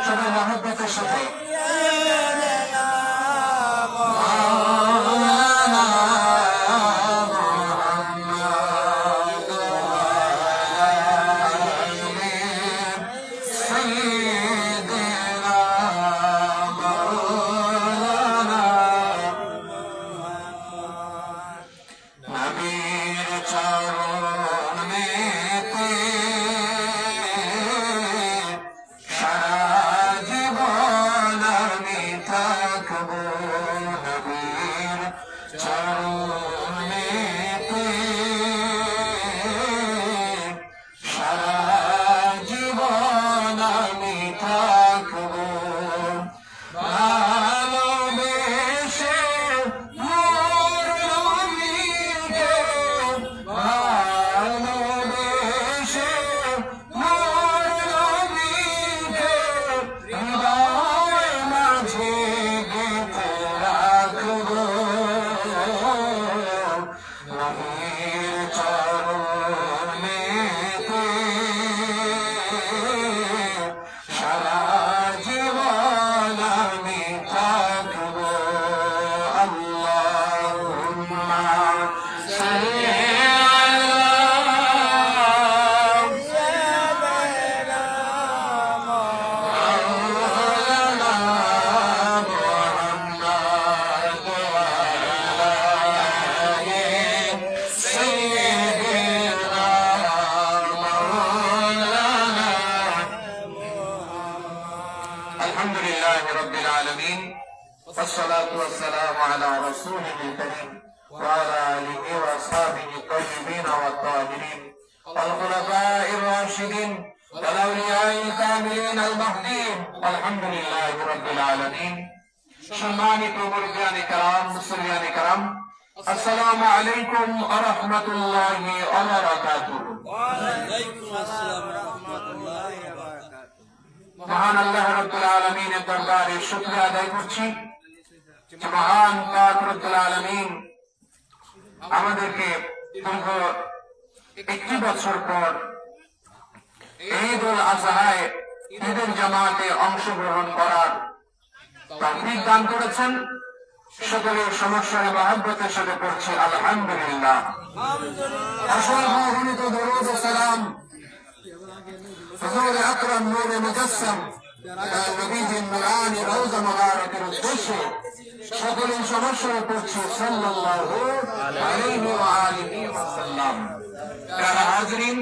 সবাই মহব্বতের সাথে والصلاة والسلام على رسوله الكريم وعلى آله وأصحابه الطيبين والطاهرين والخلفاء الراشدين والأولياء الكاملين المهديين والحمد لله رب العالمين সম্মানিত মুরব্বিয়ানে কেরাম মুসল্লিয়ানে কেরাম আসসালামু আলাইকুম ওয়া রাহমাতুল্লাহি ওয়া বারাকাতুহু ওয়া আলাইকুম আসসালাম ওয়া রাহমাতুল্লাহি ওয়া বারাকাতুহু মহান আল্লাহ রাব্বুল আলামিনের দরবারে শুকরিয়া আদায় করছি যে মহান পাক রব্বুল আলামিন আমাদেরকে দীর্ঘ 21 বছর পর ঈদ উল আযহায় ঈদের জামাতে অংশগ্রহণ করার তৌফিক দান করেছেন। সকলে সমস্যার মহব্বতের সাথে পড়ছি আলহামদুলিল্লাহ। অসংখ্য দরুদ ও সালাম হুজুর আকরাম নূরে মুজাসসাম নবীজির নুরানি রওজা মুবারকের উদ্দেশ্যে সকলে সমস্যায় পড়ছি সাল্লাল্লাহু আলাইহি ওয়া আলিহি ওয়াসাল্লাম। যারা হাজিরিন